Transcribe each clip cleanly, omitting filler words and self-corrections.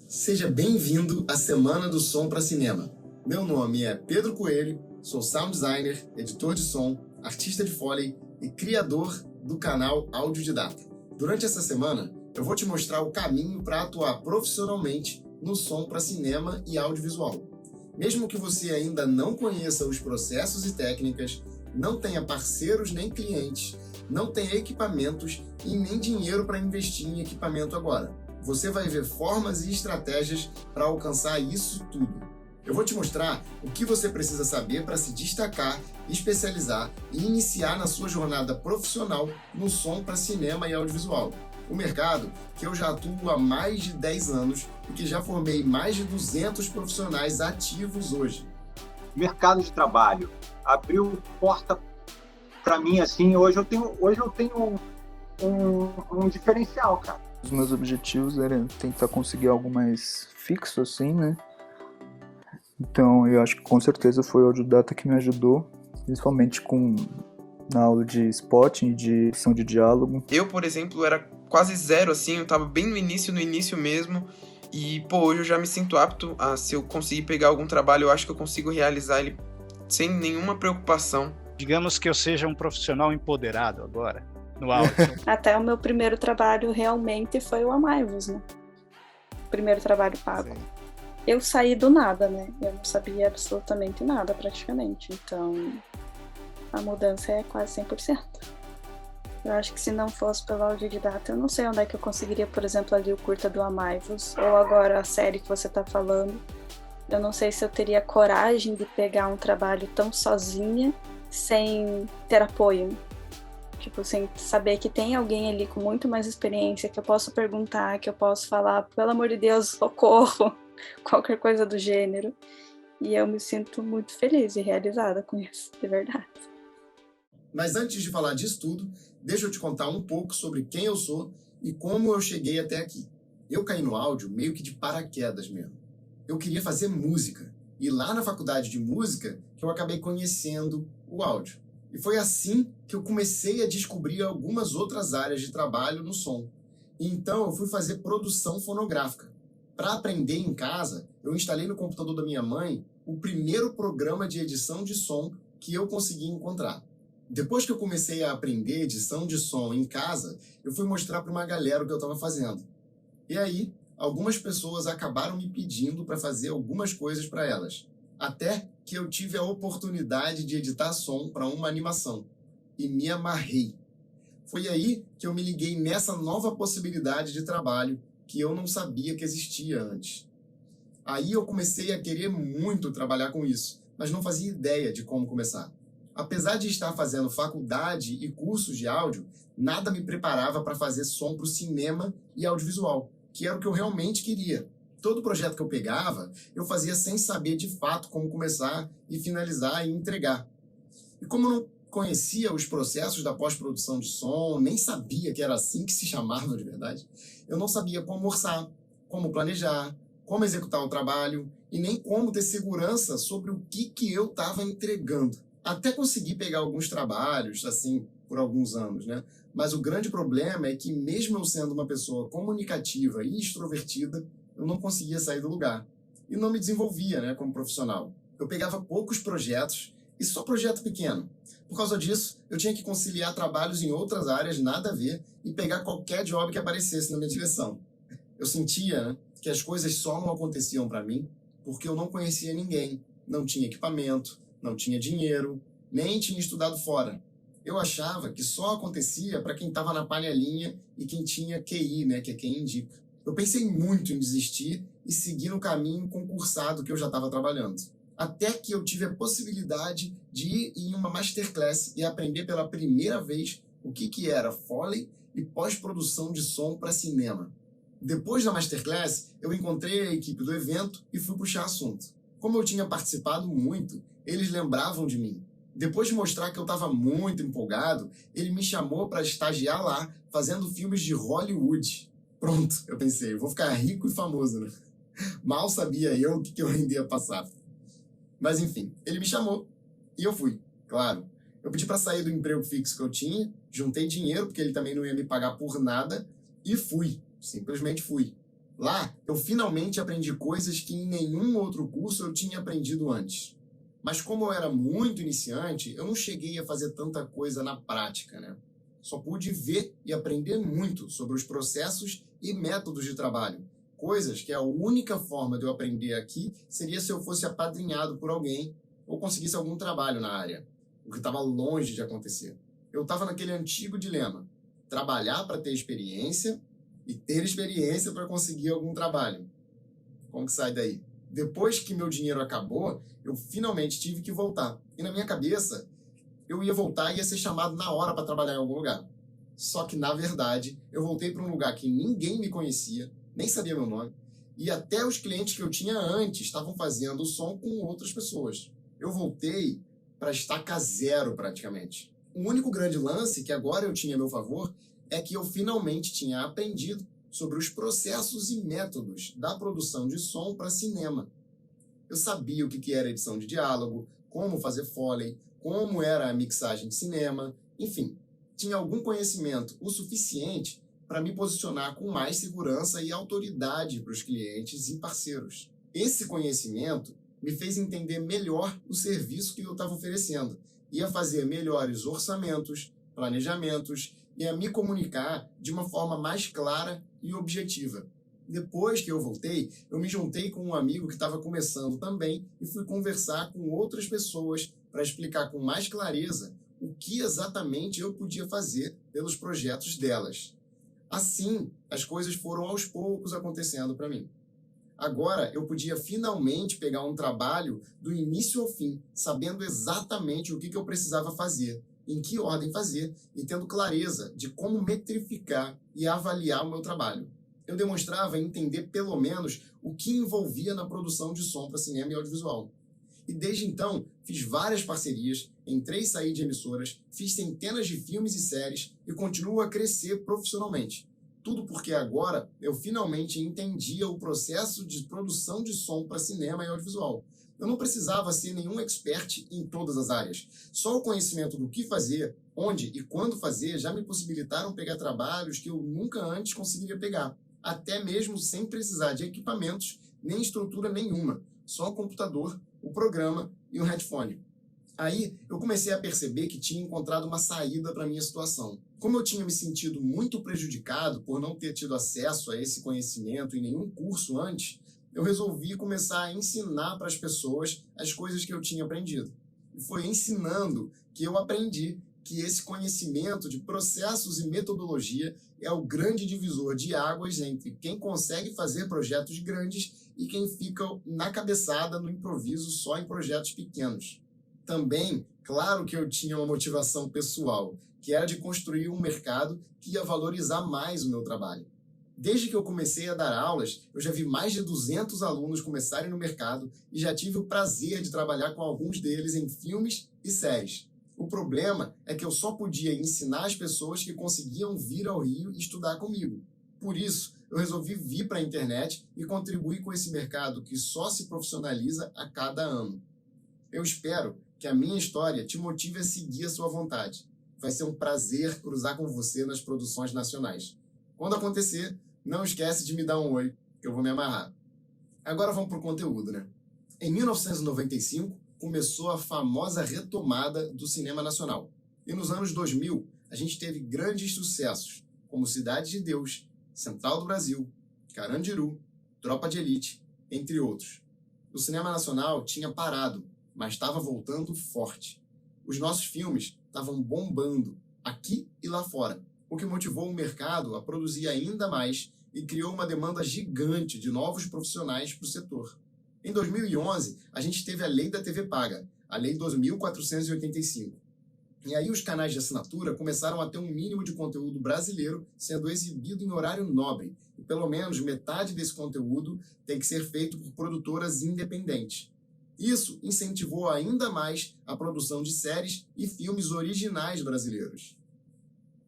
Seja bem-vindo à Semana do Som para Cinema. Meu nome é Pedro Coelho, sou sound designer, editor de som, artista de Foley e criador do canal Audiodidata. Durante essa semana, eu vou te mostrar o caminho para atuar profissionalmente no som para cinema e audiovisual. Mesmo que você ainda não conheça os processos e técnicas, não tenha parceiros nem clientes, não tenha equipamentos e nem dinheiro para investir em equipamento agora. Você vai ver formas e estratégias para alcançar isso tudo. Eu vou te mostrar o que você precisa saber para se destacar, especializar e iniciar na sua jornada profissional no som para cinema e audiovisual. O mercado que eu já atuo há mais de 10 anos e que já formei mais de 200 profissionais ativos hoje. Mercado de trabalho abriu porta para mim, assim. Hoje eu tenho um diferencial, cara. Os meus objetivos eram tentar conseguir algo mais fixo, assim, né? Então, eu acho que com certeza foi o Audiodata que me ajudou, principalmente na aula de spotting, de edição de diálogo. Eu, por exemplo, era quase zero, assim, eu tava bem no início mesmo. E, hoje eu já me sinto apto a, se eu conseguir pegar algum trabalho, eu acho que eu consigo realizar ele sem nenhuma preocupação. Digamos que eu seja um profissional empoderado agora, no áudio. Até o meu primeiro trabalho realmente foi o Amaivos, né? Primeiro trabalho pago. Sim. Eu saí do nada, né? Eu não sabia absolutamente nada, praticamente. Então, a mudança é quase 100%. Eu acho que se não fosse pelo Audiodidata, eu não sei onde é que eu conseguiria, por exemplo, ali o curta do Amaivos, ou agora a série que você tá falando. Eu não sei se eu teria coragem de pegar um trabalho tão sozinha, sem ter apoio. Tipo, sem saber que tem alguém ali com muito mais experiência, que eu posso perguntar, que eu posso falar, pelo amor de Deus, socorro, qualquer coisa do gênero. E eu me sinto muito feliz e realizada com isso, de verdade. Mas antes de falar disso tudo, deixa eu te contar um pouco sobre quem eu sou e como eu cheguei até aqui. Eu caí no áudio meio que de paraquedas mesmo. Eu queria fazer música, e lá na faculdade de música que eu acabei conhecendo o áudio. E foi assim que eu comecei a descobrir algumas outras áreas de trabalho no som. E então eu fui fazer produção fonográfica. Para aprender em casa, eu instalei no computador da minha mãe o primeiro programa de edição de som que eu consegui encontrar. Depois que eu comecei a aprender edição de som em casa, eu fui mostrar para uma galera o que eu estava fazendo. E aí, algumas pessoas acabaram me pedindo para fazer algumas coisas para elas. Até que eu tive a oportunidade de editar som para uma animação. E me amarrei. Foi aí que eu me liguei nessa nova possibilidade de trabalho que eu não sabia que existia antes. Aí eu comecei a querer muito trabalhar com isso, mas não fazia ideia de como começar. Apesar de estar fazendo faculdade e cursos de áudio, nada me preparava para fazer som para o cinema e audiovisual, que era o que eu realmente queria. Todo projeto que eu pegava, eu fazia sem saber de fato como começar e finalizar e entregar. E como eu não conhecia os processos da pós-produção de som, nem sabia que era assim que se chamava de verdade, eu não sabia como orçar, como planejar, como executar o trabalho e nem como ter segurança sobre o que eu estava entregando. Até consegui pegar alguns trabalhos, assim, por alguns anos, né? Mas o grande problema é que mesmo eu sendo uma pessoa comunicativa e extrovertida, eu não conseguia sair do lugar. E não me desenvolvia, né, como profissional. Eu pegava poucos projetos, e só projeto pequeno. Por causa disso, eu tinha que conciliar trabalhos em outras áreas, nada a ver, e pegar qualquer job que aparecesse na minha direção. Eu sentia, né, que as coisas só não aconteciam para mim porque eu não conhecia ninguém, não tinha equipamento, não tinha dinheiro, nem tinha estudado fora. Eu achava que só acontecia para quem estava na panelinha e quem tinha QI, né, que é quem indica. Eu pensei muito em desistir e seguir no caminho concursado que eu já estava trabalhando. Até que eu tive a possibilidade de ir em uma masterclass e aprender pela primeira vez o que era Foley e pós-produção de som para cinema. Depois da masterclass, eu encontrei a equipe do evento e fui puxar assunto. Como eu tinha participado muito, eles lembravam de mim. Depois de mostrar que eu estava muito empolgado, ele me chamou para estagiar lá, fazendo filmes de Hollywood. Pronto, eu pensei, eu vou ficar rico e famoso, né? Mal sabia eu o que eu ainda ia passar. Mas enfim, ele me chamou e eu fui, claro. Eu pedi para sair do emprego fixo que eu tinha, juntei dinheiro, porque ele também não ia me pagar por nada, e fui, simplesmente fui. Lá, eu finalmente aprendi coisas que em nenhum outro curso eu tinha aprendido antes. Mas como eu era muito iniciante, eu não cheguei a fazer tanta coisa na prática, né? Só pude ver e aprender muito sobre os processos e métodos de trabalho. Coisas que a única forma de eu aprender aqui seria se eu fosse apadrinhado por alguém ou conseguisse algum trabalho na área, o que estava longe de acontecer. Eu estava naquele antigo dilema: trabalhar para ter experiência e ter experiência para conseguir algum trabalho. Como que sai daí? Depois que meu dinheiro acabou, eu finalmente tive que voltar. E na minha cabeça, eu ia voltar e ia ser chamado na hora para trabalhar em algum lugar. Só que, na verdade, eu voltei para um lugar que ninguém me conhecia, nem sabia meu nome, e até os clientes que eu tinha antes estavam fazendo som com outras pessoas. Eu voltei para estaca zero, praticamente. O único grande lance que agora eu tinha a meu favor é que eu finalmente tinha aprendido sobre os processos e métodos da produção de som para cinema. Eu sabia o que era edição de diálogo, como fazer Foley, como era a mixagem de cinema, enfim, tinha algum conhecimento o suficiente para me posicionar com mais segurança e autoridade para os clientes e parceiros. Esse conhecimento me fez entender melhor o serviço que eu estava oferecendo e a fazer melhores orçamentos, planejamentos e a me comunicar de uma forma mais clara e objetiva. Depois que eu voltei, eu me juntei com um amigo que estava começando também e fui conversar com outras pessoas para explicar com mais clareza o que exatamente eu podia fazer pelos projetos delas. Assim, as coisas foram aos poucos acontecendo para mim. Agora, eu podia finalmente pegar um trabalho do início ao fim, sabendo exatamente o que eu precisava fazer, em que ordem fazer e tendo clareza de como metrificar e avaliar o meu trabalho. Eu demonstrava entender pelo menos o que envolvia na produção de som para cinema e audiovisual. E desde então, fiz várias parcerias, entrei e saí de emissoras, fiz centenas de filmes e séries e continuo a crescer profissionalmente. Tudo porque agora eu finalmente entendia o processo de produção de som para cinema e audiovisual. Eu não precisava ser nenhum expert em todas as áreas. Só o conhecimento do que fazer, onde e quando fazer já me possibilitaram pegar trabalhos que eu nunca antes conseguiria pegar, até mesmo sem precisar de equipamentos nem estrutura nenhuma, só o computador, o programa e um headphone. Aí eu comecei a perceber que tinha encontrado uma saída para a minha situação. Como eu tinha me sentido muito prejudicado por não ter tido acesso a esse conhecimento em nenhum curso antes, eu resolvi começar a ensinar para as pessoas as coisas que eu tinha aprendido. E foi ensinando que eu aprendi que esse conhecimento de processos e metodologia é o grande divisor de águas entre quem consegue fazer projetos grandes e quem fica na cabeçada no improviso só em projetos pequenos. Também, claro que eu tinha uma motivação pessoal, que era de construir um mercado que ia valorizar mais o meu trabalho. Desde que eu comecei a dar aulas, eu já vi mais de 200 alunos começarem no mercado e já tive o prazer de trabalhar com alguns deles em filmes e séries. O problema é que eu só podia ensinar as pessoas que conseguiam vir ao Rio e estudar comigo. Por isso, eu resolvi vir para a internet e contribuir com esse mercado que só se profissionaliza a cada ano. Eu espero que a minha história te motive a seguir a sua vontade. Vai ser um prazer cruzar com você nas produções nacionais. Quando acontecer, não esquece de me dar um oi, que eu vou me amarrar. Agora vamos para o conteúdo, né? Em 1995, começou a famosa retomada do cinema nacional. E nos anos 2000, a gente teve grandes sucessos, como Cidade de Deus, Central do Brasil, Carandiru, Tropa de Elite, entre outros. O cinema nacional tinha parado, mas estava voltando forte. Os nossos filmes estavam bombando, aqui e lá fora, o que motivou o mercado a produzir ainda mais e criou uma demanda gigante de novos profissionais para o setor. Em 2011, a gente teve a Lei da TV Paga, a Lei 2.485. E aí os canais de assinatura começaram a ter um mínimo de conteúdo brasileiro sendo exibido em horário nobre, e pelo menos metade desse conteúdo tem que ser feito por produtoras independentes. Isso incentivou ainda mais a produção de séries e filmes originais brasileiros.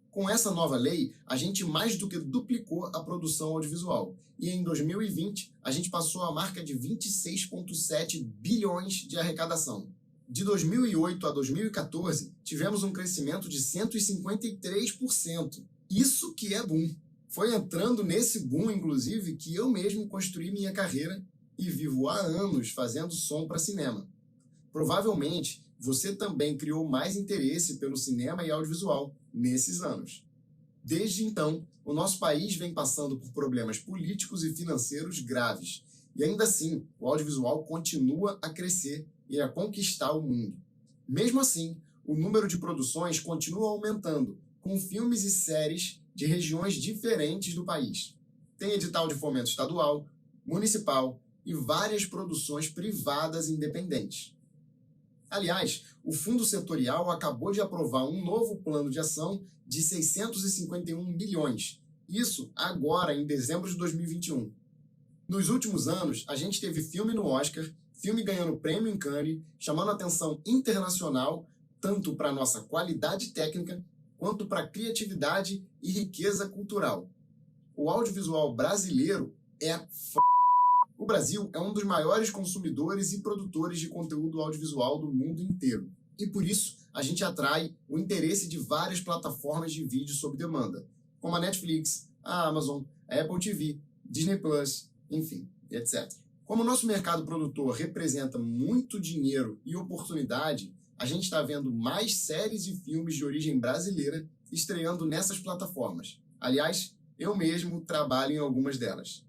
Com essa nova lei, a gente mais do que duplicou a produção audiovisual. E em 2020, a gente passou a marca de 26,7 bilhões de arrecadação. De 2008 a 2014, tivemos um crescimento de 153%. Isso que é boom! Foi entrando nesse boom, inclusive, que eu mesmo construí minha carreira e vivo há anos fazendo som para cinema. Provavelmente, você também criou mais interesse pelo cinema e audiovisual nesses anos. Desde então, o nosso país vem passando por problemas políticos e financeiros graves, e ainda assim, o audiovisual continua a crescer e a conquistar o mundo. Mesmo assim, o número de produções continua aumentando, com filmes e séries de regiões diferentes do país. Tem edital de fomento estadual, municipal e várias produções privadas independentes. Aliás, o Fundo Setorial acabou de aprovar um novo plano de ação de 651 milhões. Isso agora, em dezembro de 2021. Nos últimos anos, a gente teve filme no Oscar, filme ganhando prêmio em Cannes, chamando atenção internacional, tanto para nossa qualidade técnica, quanto para criatividade e riqueza cultural. O audiovisual brasileiro é O Brasil é um dos maiores consumidores e produtores de conteúdo audiovisual do mundo inteiro. E por isso, a gente atrai o interesse de várias plataformas de vídeo sob demanda, como a Netflix, a Amazon, a Apple TV, Disney+, enfim, etc. Como o nosso mercado produtor representa muito dinheiro e oportunidade, a gente está vendo mais séries e filmes de origem brasileira estreando nessas plataformas. Aliás, eu mesmo trabalho em algumas delas.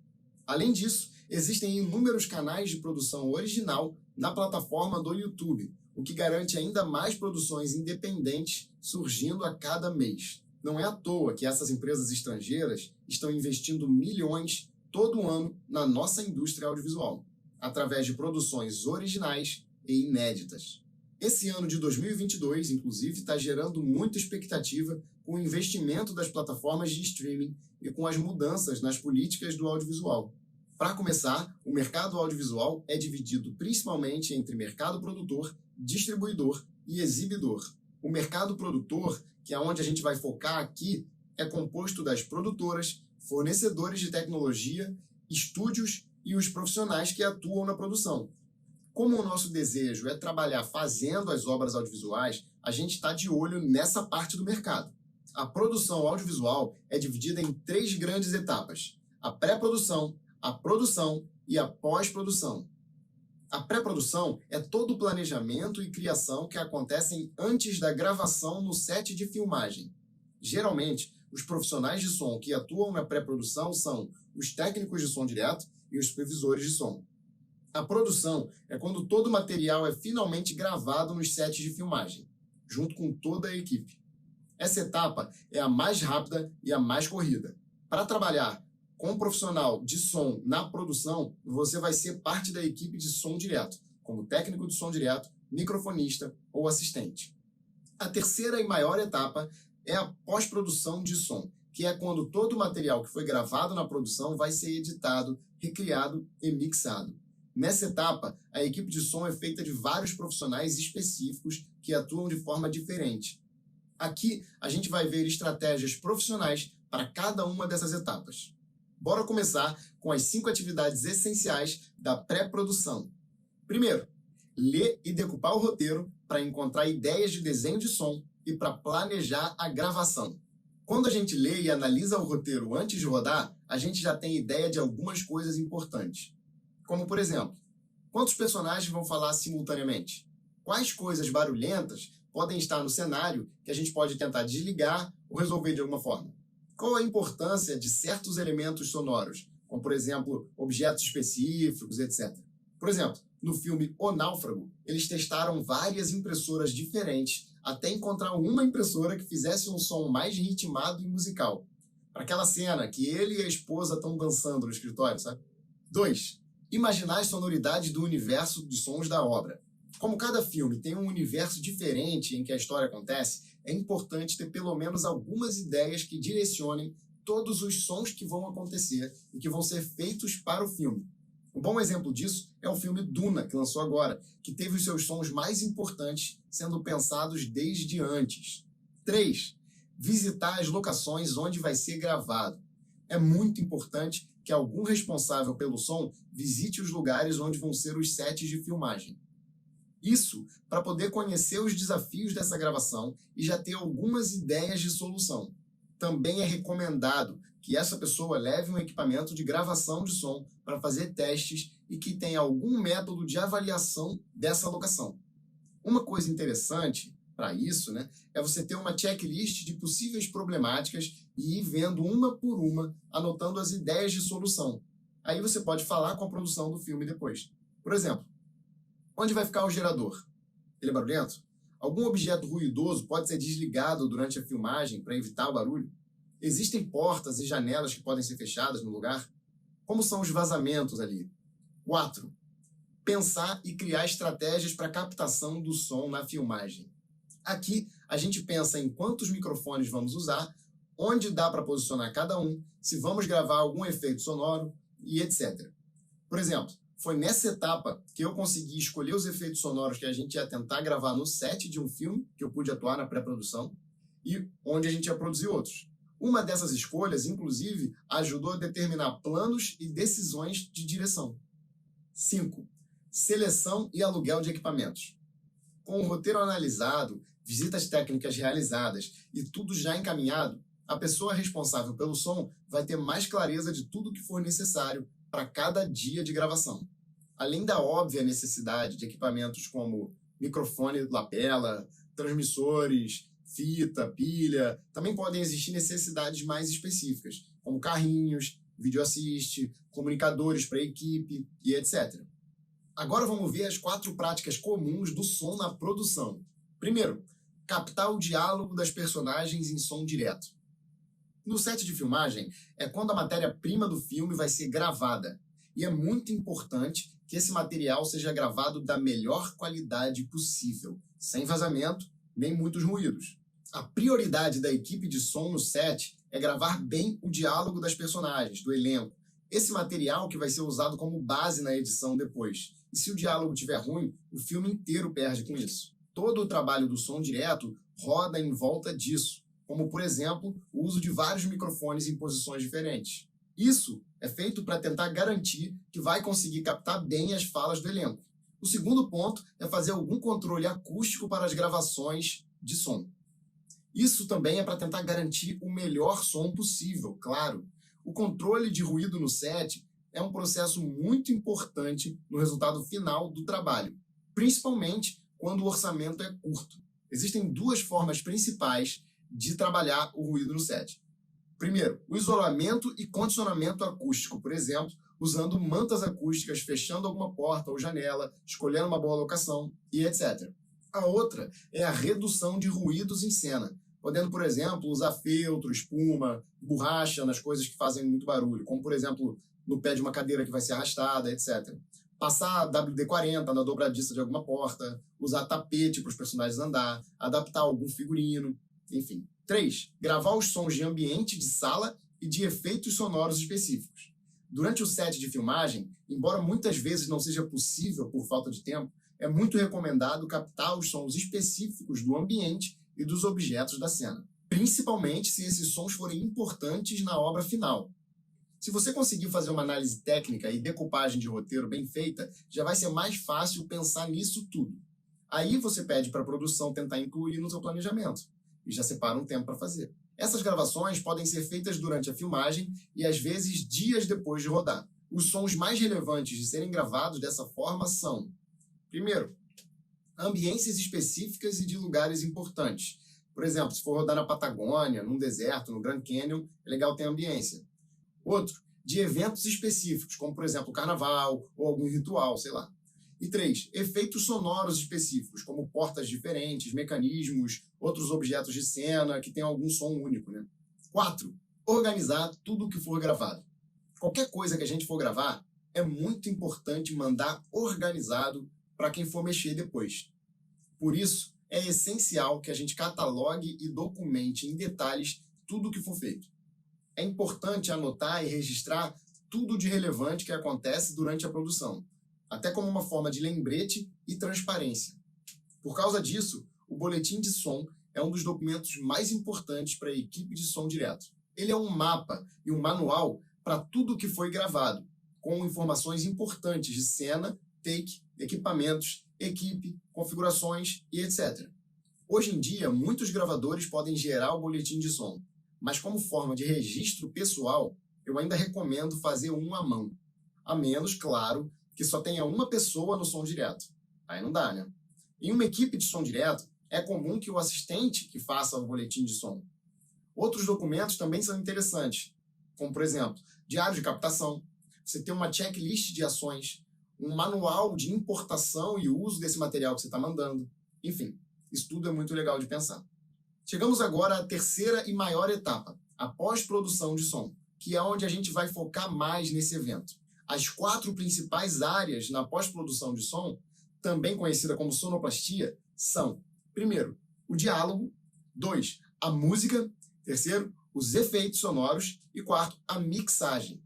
Além disso, existem inúmeros canais de produção original na plataforma do YouTube, o que garante ainda mais produções independentes surgindo a cada mês. Não é à toa que essas empresas estrangeiras estão investindo milhões todo ano na nossa indústria audiovisual, através de produções originais e inéditas. Esse ano de 2022, inclusive, está gerando muita expectativa com o investimento das plataformas de streaming e com as mudanças nas políticas do audiovisual. Para começar, o mercado audiovisual é dividido principalmente entre mercado produtor, distribuidor e exibidor. O mercado produtor, que é onde a gente vai focar aqui, é composto das produtoras, fornecedores de tecnologia, estúdios e os profissionais que atuam na produção. Como o nosso desejo é trabalhar fazendo as obras audiovisuais, a gente está de olho nessa parte do mercado. A produção audiovisual é dividida em 3 grandes etapas: a pré-produção, a produção e a pós-produção. A pré-produção é todo o planejamento e criação que acontecem antes da gravação no set de filmagem. Geralmente, os profissionais de som que atuam na pré-produção são os técnicos de som direto e os supervisores de som. A produção é quando todo o material é finalmente gravado nos sets de filmagem, junto com toda a equipe. Essa etapa é a mais rápida e a mais corrida. Para trabalhar com um profissional de som na produção, você vai ser parte da equipe de som direto, como técnico de som direto, microfonista ou assistente. A terceira e maior etapa é a pós-produção de som, que é quando todo o material que foi gravado na produção vai ser editado, recriado e mixado. Nessa etapa, a equipe de som é feita de vários profissionais específicos que atuam de forma diferente. Aqui, a gente vai ver estratégias profissionais para cada uma dessas etapas. Bora começar com as 5 atividades essenciais da pré-produção. Primeiro, ler e decupar o roteiro para encontrar ideias de desenho de som e para planejar a gravação. Quando a gente lê e analisa o roteiro antes de rodar, a gente já tem ideia de algumas coisas importantes. Como, por exemplo, quantos personagens vão falar simultaneamente? Quais coisas barulhentas podem estar no cenário que a gente pode tentar desligar ou resolver de alguma forma? Qual a importância de certos elementos sonoros, como, por exemplo, objetos específicos, etc. Por exemplo, no filme O Náufrago, eles testaram várias impressoras diferentes até encontrar uma impressora que fizesse um som mais ritmado e musical. Para aquela cena que ele e a esposa estão dançando no escritório, sabe? 2. Imaginar as sonoridades do universo de sons da obra. Como cada filme tem um universo diferente em que a história acontece, é importante ter pelo menos algumas ideias que direcionem todos os sons que vão acontecer e que vão ser feitos para o filme. Um bom exemplo disso é o filme Duna, que lançou agora, que teve os seus sons mais importantes sendo pensados desde antes. 3. Visitar as locações onde vai ser gravado. É muito importante que algum responsável pelo som visite os lugares onde vão ser os sets de filmagem. Isso para poder conhecer os desafios dessa gravação e já ter algumas ideias de solução. Também é recomendado que essa pessoa leve um equipamento de gravação de som para fazer testes e que tenha algum método de avaliação dessa locação. Uma coisa interessante para isso, né, é você ter uma checklist de possíveis problemáticas e ir vendo uma por uma, anotando as ideias de solução. Aí você pode falar com a produção do filme depois. Por exemplo, onde vai ficar o gerador? Ele é barulhento? Algum objeto ruidoso pode ser desligado durante a filmagem para evitar o barulho? Existem portas e janelas que podem ser fechadas no lugar? Como são os vazamentos ali? 4. Pensar e criar estratégias para captação do som na filmagem. Aqui, a gente pensa em quantos microfones vamos usar, onde dá para posicionar cada um, se vamos gravar algum efeito sonoro e etc. Por exemplo, foi nessa etapa que eu consegui escolher os efeitos sonoros que a gente ia tentar gravar no set de um filme, que eu pude atuar na pré-produção, e onde a gente ia produzir outros. Uma dessas escolhas, inclusive, ajudou a determinar planos e decisões de direção. 5. Seleção e aluguel de equipamentos. Com o roteiro analisado, visitas técnicas realizadas e tudo já encaminhado, a pessoa responsável pelo som vai ter mais clareza de tudo que for necessário para cada dia de gravação. Além da óbvia necessidade de equipamentos como microfone lapela, transmissores, fita, pilha, também podem existir necessidades mais específicas, como carrinhos, video assist, comunicadores para a equipe e etc. Agora vamos ver as 4 práticas comuns do som na produção. Primeiro, captar o diálogo das personagens em som direto. No set de filmagem é quando a matéria-prima do filme vai ser gravada, e é muito importante que esse material seja gravado da melhor qualidade possível, sem vazamento nem muitos ruídos. A prioridade da equipe de som no set é gravar bem o diálogo das personagens, do elenco. Esse material que vai ser usado como base na edição depois. E se o diálogo estiver ruim, o filme inteiro perde com isso. Todo o trabalho do som direto roda em volta disso, como, por exemplo, o uso de vários microfones em posições diferentes. Isso é feito para tentar garantir que vai conseguir captar bem as falas do elenco. O segundo ponto é fazer algum controle acústico para as gravações de som. Isso também é para tentar garantir o melhor som possível, claro. O controle de ruído no set é um processo muito importante no resultado final do trabalho, principalmente quando o orçamento é curto. Existem 2 formas principais de trabalhar o ruído no set. Primeiro, o isolamento e condicionamento acústico, por exemplo, usando mantas acústicas, fechando alguma porta ou janela, escolhendo uma boa locação e etc. A outra é a redução de ruídos em cena, podendo, por exemplo, usar feltro, espuma, borracha nas coisas que fazem muito barulho, como, por exemplo, no pé de uma cadeira que vai ser arrastada, etc. Passar WD-40 na dobradiça de alguma porta, usar tapete para os personagens andar, adaptar algum figurino, enfim. 3. Gravar os sons de ambiente, de sala e de efeitos sonoros específicos. Durante o set de filmagem, embora muitas vezes não seja possível por falta de tempo, é muito recomendado captar os sons específicos do ambiente e dos objetos da cena, principalmente se esses sons forem importantes na obra final. Se você conseguir fazer uma análise técnica e decupagem de roteiro bem feita, já vai ser mais fácil pensar nisso tudo. Aí você pede para a produção tentar incluir no seu planejamento e já separa um tempo para fazer. Essas gravações podem ser feitas durante a filmagem e às vezes dias depois de rodar. Os sons mais relevantes de serem gravados dessa forma são: primeiro, ambiências específicas e de lugares importantes. Por exemplo, se for rodar na Patagônia, num deserto, no Grand Canyon, é legal ter ambiência. Outro, de eventos específicos, como, por exemplo, o carnaval ou algum ritual, sei lá. E 3, efeitos sonoros específicos, como portas diferentes, mecanismos, outros objetos de cena que tem algum som único, né? 4, organizar tudo o que for gravado. Qualquer coisa que a gente for gravar, é muito importante mandar organizado para quem for mexer depois. Por isso, é essencial que a gente catalogue e documente em detalhes tudo o que for feito. É importante anotar e registrar tudo de relevante que acontece durante a produção, até como uma forma de lembrete e transparência. Por causa disso, o boletim de som é um dos documentos mais importantes para a equipe de som direto. Ele é um mapa e um manual para tudo o que foi gravado, com informações importantes de cena, take, equipamentos, equipe, configurações e etc. Hoje em dia, muitos gravadores podem gerar o boletim de som, mas como forma de registro pessoal, eu ainda recomendo fazer um à mão. A menos, claro, que só tenha uma pessoa no som direto. Aí não dá, né? Em uma equipe de som direto, é comum que o assistente que faça o boletim de som. Outros documentos também são interessantes, como, por exemplo, diário de captação, você tem uma checklist de ações, um manual de importação e uso desse material que você está mandando. Enfim, isso tudo é muito legal de pensar. Chegamos agora à terceira e maior etapa, a pós-produção de som, que é onde a gente vai focar mais nesse evento. As 4 principais áreas na pós-produção de som, também conhecida como sonoplastia, são: primeiro, o diálogo; 2, a música; terceiro, os efeitos sonoros; e 4, a mixagem.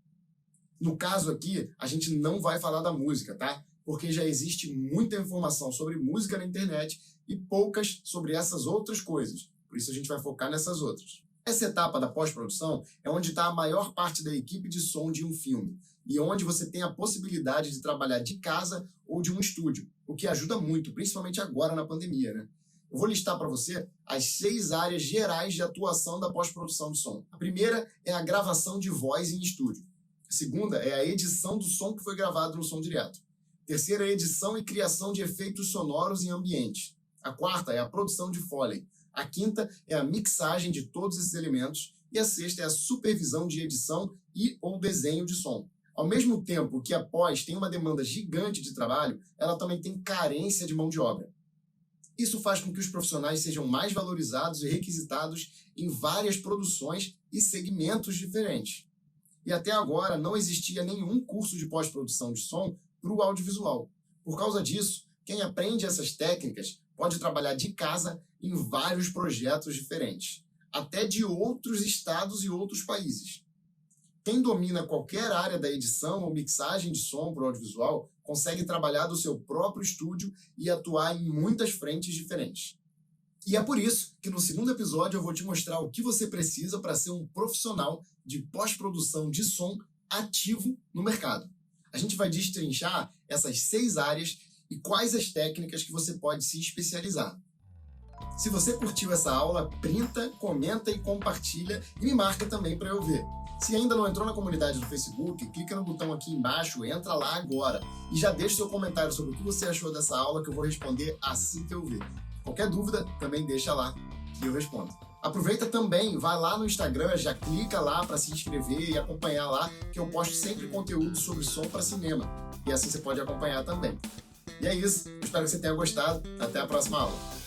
No caso aqui, a gente não vai falar da música, tá? Porque já existe muita informação sobre música na internet e poucas sobre essas outras coisas. Por isso a gente vai focar nessas outras. Essa etapa da pós-produção é onde está a maior parte da equipe de som de um filme e onde você tem a possibilidade de trabalhar de casa ou de um estúdio, o que ajuda muito, principalmente agora na pandemia, né? Eu vou listar para você as 6 áreas gerais de atuação da pós-produção de som. A primeira é a gravação de voz em estúdio. A segunda é a edição do som que foi gravado no som direto. A terceira é a edição e criação de efeitos sonoros em ambiente. A quarta é a produção de Foley. A quinta é a mixagem de todos esses elementos. E a sexta é a supervisão de edição e ou desenho de som. Ao mesmo tempo que a pós tem uma demanda gigante de trabalho, ela também tem carência de mão de obra. Isso faz com que os profissionais sejam mais valorizados e requisitados em várias produções e segmentos diferentes. E até agora não existia nenhum curso de pós-produção de som para o audiovisual. Por causa disso, quem aprende essas técnicas pode trabalhar de casa em vários projetos diferentes, até de outros estados e outros países. Quem domina qualquer área da edição ou mixagem de som para o audiovisual consegue trabalhar do seu próprio estúdio e atuar em muitas frentes diferentes. E é por isso que no segundo episódio eu vou te mostrar o que você precisa para ser um profissional de pós-produção de som ativo no mercado. A gente vai destrinchar essas 6 áreas e quais as técnicas que você pode se especializar. Se você curtiu essa aula, printa, comenta e compartilha e me marca também para eu ver. Se ainda não entrou na comunidade do Facebook, clica no botão aqui embaixo, entra lá agora e já deixa seu comentário sobre o que você achou dessa aula que eu vou responder assim que eu ver. Qualquer dúvida, também deixa lá que eu respondo. Aproveita também, vai lá no Instagram, já clica lá para se inscrever e acompanhar lá, que eu posto sempre conteúdo sobre som para cinema. E assim você pode acompanhar também. E é isso, espero que você tenha gostado. Até a próxima aula.